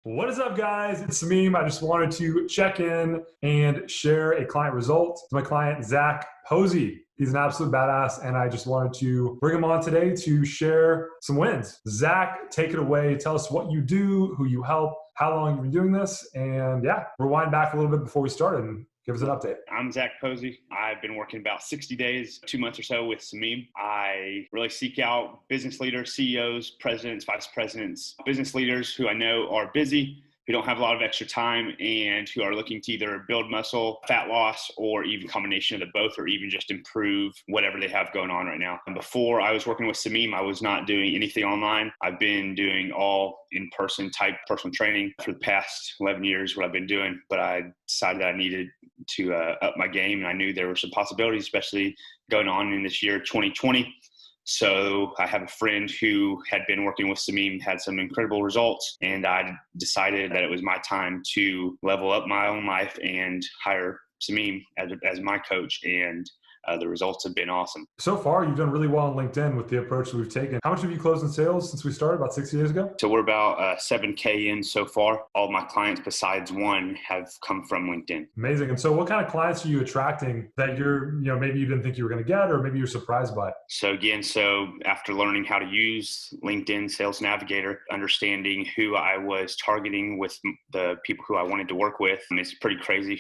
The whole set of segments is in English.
What is up, guys? It's Sameem. I just wanted to check in and share a client result. My client, Zach Posey. He's an absolute badass, and I just wanted to bring him on today to share some wins. Zach, take it away. Tell us what you do, who you help, how long you've been doing this, and rewind back a little bit before we started and give us an update. I'm Zach Posey. I've been working about 60 days, 2 months or so with Sameem. I really seek out business leaders, CEOs, presidents, vice presidents, business leaders who I know are busy, who don't have a lot of extra time, and who are looking to either build muscle, fat loss, or even combination of the both, or even just improve whatever they have going on right now. And before I was working with Sameem, I was not doing anything online. I've been doing all in-person type personal training for the past 11 years, what I've been doing, but I decided that I needed to up my game, and I knew there were some possibilities, especially going on in this year, 2020. So I have a friend who had been working with Sameem, had some incredible results, and I decided that it was my time to level up my own life and hire Sameem as my coach. And the results have been awesome. So far, you've done really well on LinkedIn with the approach that we've taken. How much have you closed in sales since we started about 60 days ago? So we're about 7K in so far. All of my clients besides one have come from LinkedIn. Amazing. And so what kind of clients are you attracting that maybe you didn't think you were going to get, or maybe you're surprised by? So after learning how to use LinkedIn Sales Navigator, understanding who I was targeting with the people who I wanted to work with, and it's pretty crazy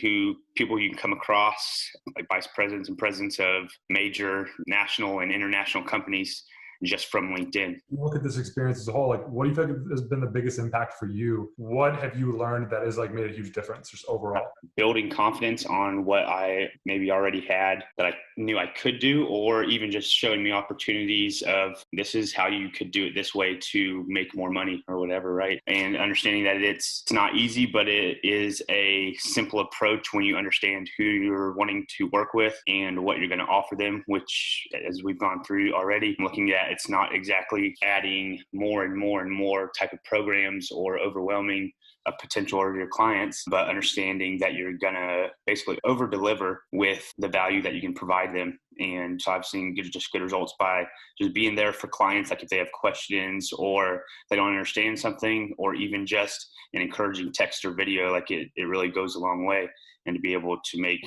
people you can come across, like vice presidents and presidents of major national and international companies just from LinkedIn. Look at this experience as a whole. Like, what do you think has been the biggest impact for you? What have you learned that has made a huge difference just overall? Building confidence on what I maybe already had that I knew I could do, or even just showing me opportunities of this is how you could do it this way to make more money or whatever, right? And understanding that it's not easy, but it is a simple approach when you understand who you're wanting to work with and what you're going to offer them, which, as we've gone through already, I'm looking at it's not exactly adding more and more and more type of programs or overwhelming a potential of your clients, but understanding that you're going to basically over deliver with the value that you can provide them. And so I've seen good results by just being there for clients, like if they have questions or they don't understand something, or even just an encouraging text or video, like it really goes a long way. And to be able to make,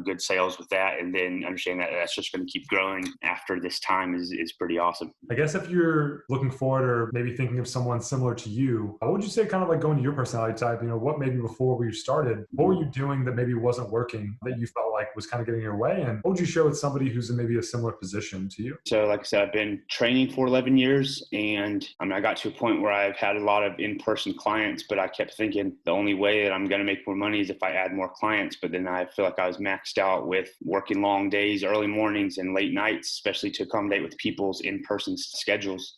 good sales with that, and then understand that that's just going to keep growing after this time is pretty awesome. I guess if you're looking forward or maybe thinking of someone similar to you, what would you say kind of like going to your personality type? What maybe before we started, what were you doing that maybe wasn't working that you felt like was kind of getting in your way? And what would you share with somebody who's in maybe a similar position to you? So like I said, I've been training for 11 years, and I got to a point where I've had a lot of in-person clients, but I kept thinking the only way that I'm going to make more money is if I add more clients. But then I feel like I was maxed out with working long days, early mornings and late nights, especially to accommodate with people's in-person schedules,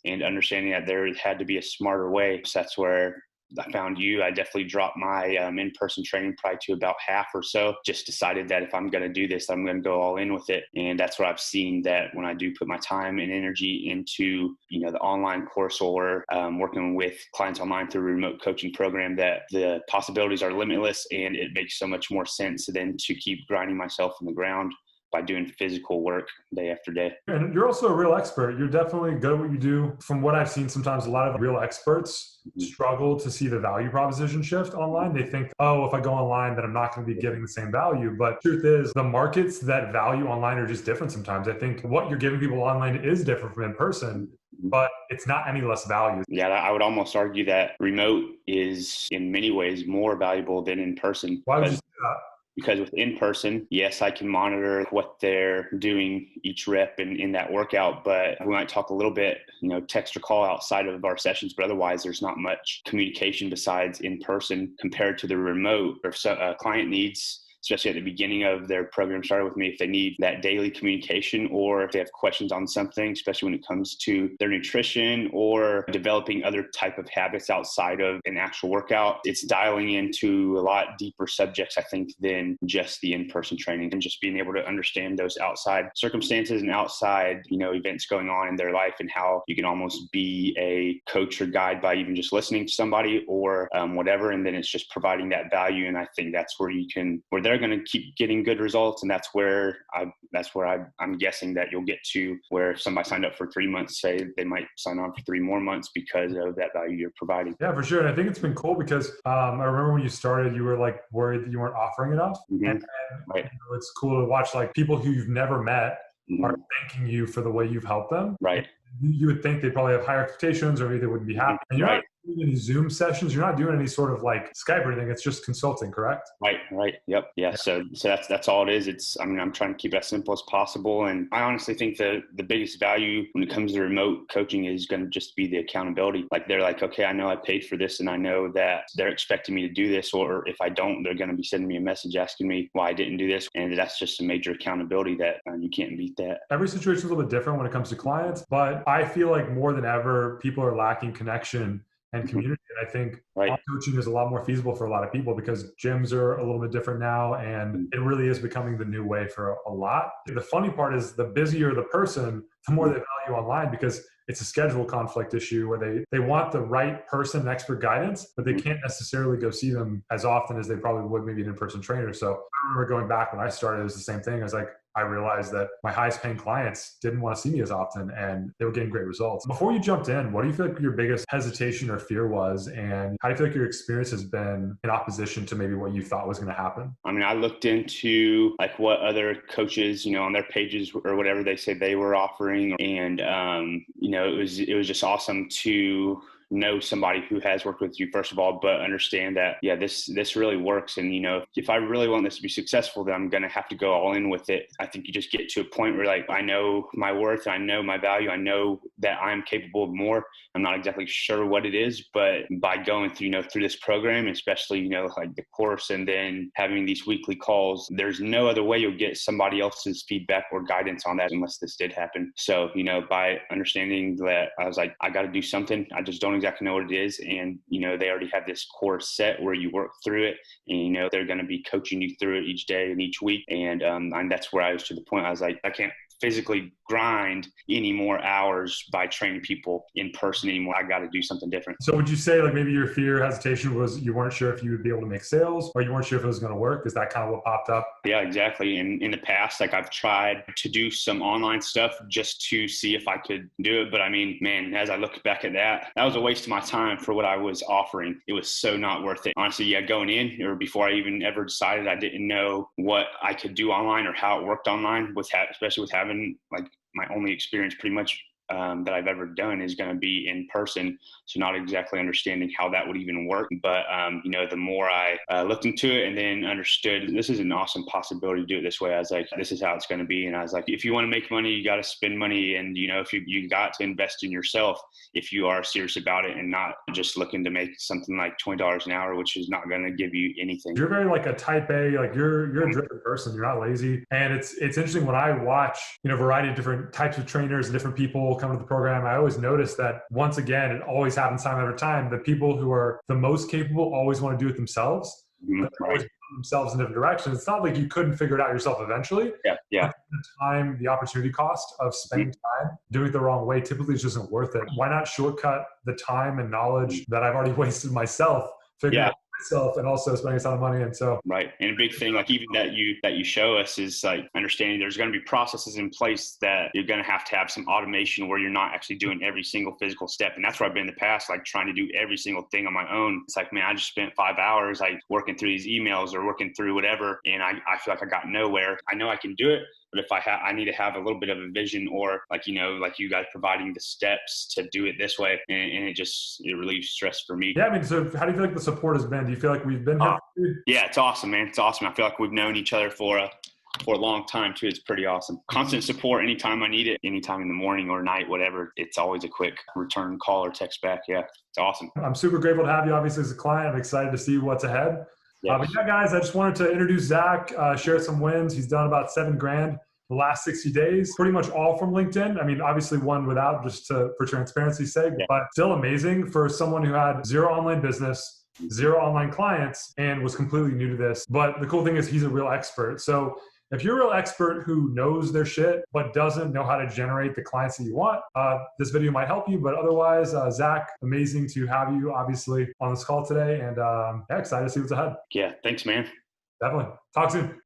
and understanding that there had to be a smarter way. So that's where I found you. I definitely dropped my in-person training probably to about half or so. Just decided that if I'm going to do this, I'm going to go all in with it. And that's what I've seen, that when I do put my time and energy into, the online course or working with clients online through a remote coaching program, that the possibilities are limitless, and it makes so much more sense than to keep grinding myself in the ground by doing physical work day after day. And you're also a real expert. You're definitely good at what you do. From what I've seen, sometimes a lot of real experts struggle to see the value proposition shift online. They think, if I go online, then I'm not going to be giving the same value. But truth is, the markets that value online are just different sometimes. I think what you're giving people online is different from in person, but it's not any less value. Yeah, I would almost argue that remote is in many ways more valuable than in person. Why would you say that? Because with in-person, yes, I can monitor what they're doing each rep in that workout, but we might talk a little bit, text or call outside of our sessions, but otherwise there's not much communication besides in-person compared to the remote. Or if a client needs, especially at the beginning of their program started with me, if they need that daily communication, or if they have questions on something, especially when it comes to their nutrition or developing other type of habits outside of an actual workout, it's dialing into a lot deeper subjects, I think, than just the in-person training, and just being able to understand those outside circumstances and outside, events going on in their life, and how you can almost be a coach or guide by even just listening to somebody or whatever. And then it's just providing that value. And I think that's where they're they're going to keep getting good results. And I'm guessing that you'll get to where if somebody signed up for 3 months, say they might sign on for 3 more months because of that value you're providing. Yeah, for sure. And I think it's been cool because I remember when you started, you were like worried that you weren't offering enough. Mm-hmm. And right. It's cool to watch like people who you've never met Mm-hmm. are thanking you for the way you've helped them. Right. You would think they probably have higher expectations or maybe they wouldn't be happy. And you're not doing any Zoom sessions. You're not doing any sort of like Skype or anything. It's just consulting, correct? Right. Yep. Yeah. So that's all it is. I'm trying to keep it as simple as possible. And I honestly think the biggest value when it comes to remote coaching is going to just be the accountability. Like they're like, okay, I know I paid for this and I know that they're expecting me to do this. Or if I don't, they're going to be sending me a message asking me why I didn't do this. And that's just a major accountability that you can't beat that. Every situation is a little bit different when it comes to clients, but I feel like more than ever, people are lacking connection and community. And I think coaching is a lot more feasible for a lot of people because gyms are a little bit different now, and it really is becoming the new way for a lot. The funny part is the busier the person, the more they value online because it's a schedule conflict issue where they want the right person and expert guidance, but they can't necessarily go see them as often as they probably would maybe an in-person trainer. So I remember going back when I started, it was the same thing. I was like, I realized that my highest paying clients didn't want to see me as often and they were getting great results. Before you jumped in, what do you feel like your biggest hesitation or fear was? And how do you feel like your experience has been in opposition to maybe what you thought was going to happen? I mean, I looked into like what other coaches, on their pages or whatever they said they were offering. And, it was just awesome to know somebody who has worked with you, first of all, but understand that, this really works. And, if I really want this to be successful, then I'm going to have to go all in with it. I think you just get to a point where like, I know my worth, I know my value, I know that I'm capable of more. I'm not exactly sure what it is, but by going through, through this program, especially, like the course and then having these weekly calls, there's no other way you'll get somebody else's feedback or guidance on that unless this did happen. So, by understanding that, I was like, I got to do something. I just don't exactly know what it is. And, they already have this course set where you work through it and, they're going to be coaching you through it each day and each week. And that's where I was to the point. I was like, I can't physically grind any more hours by training people in person anymore. I got to do something different. So would you say like maybe your fear, hesitation was you weren't sure if you would be able to make sales or you weren't sure if it was going to work? Is that kind of what popped up? Yeah, exactly. And in the past, like I've tried to do some online stuff just to see if I could do it. But I mean, man, as I look back at that was a waste of my time for what I was offering. It was so not worth it. Honestly, going in or before I even ever decided, I didn't know what I could do online or how it worked online especially with having like my only experience pretty much that I've ever done is going to be in person. So not exactly understanding how that would even work. But, the more I looked into it and then understood this is an awesome possibility to do it this way, I was like, this is how it's going to be. And I was like, if you want to make money, you got to spend money. And, if you got to invest in yourself, if you are serious about it and not just looking to make something like $20 an hour, which is not going to give you anything. You're very like a type A, like you're a driven person. You're not lazy. And it's interesting when I watch, a variety of different types of trainers and different people come to the program, I always notice that once again, it always happens time after time. The people who are the most capable always want to do it themselves. But they always put themselves in different directions. It's not like you couldn't figure it out yourself eventually. Yeah. The time, the opportunity cost of spending time doing it the wrong way typically just isn't worth it. Why not shortcut the time and knowledge that I've already wasted myself figuring out myself and also spending a ton of money? And so right. And a big thing like even that you show us is like understanding there's going to be processes in place that you're going to have some automation where you're not actually doing every single physical step. And that's where I've been in the past, like trying to do every single thing on my own. It's like, man, I just spent 5 hours like working through these emails or working through whatever, and I feel like I got nowhere. I know I can do it, but if I need to have a little bit of a vision or like you guys providing the steps to do it this way, and it relieves stress for me. Yeah, I mean, so how do you feel like the support has been? Do you feel like we've been here? Yeah, it's awesome, man. It's awesome. I feel like we've known each other for a long time too. It's pretty awesome. Constant support anytime I need it, anytime in the morning or night, whatever. It's always a quick return call or text back. Yeah, it's awesome. I'm super grateful to have you obviously as a client. I'm excited to see what's ahead. But yeah, guys, I just wanted to introduce Zach, share some wins. He's done about $7,000 the last 60 days, pretty much all from LinkedIn. I mean, obviously one without for transparency's sake, but still amazing for someone who had zero online business, zero online clients, and was completely new to this. But the cool thing is he's a real expert. So if you're a real expert who knows their shit, but doesn't know how to generate the clients that you want, this video might help you. But otherwise, Zach, amazing to have you obviously on this call today, and excited to see what's ahead. Yeah, thanks, man. Definitely. Talk soon.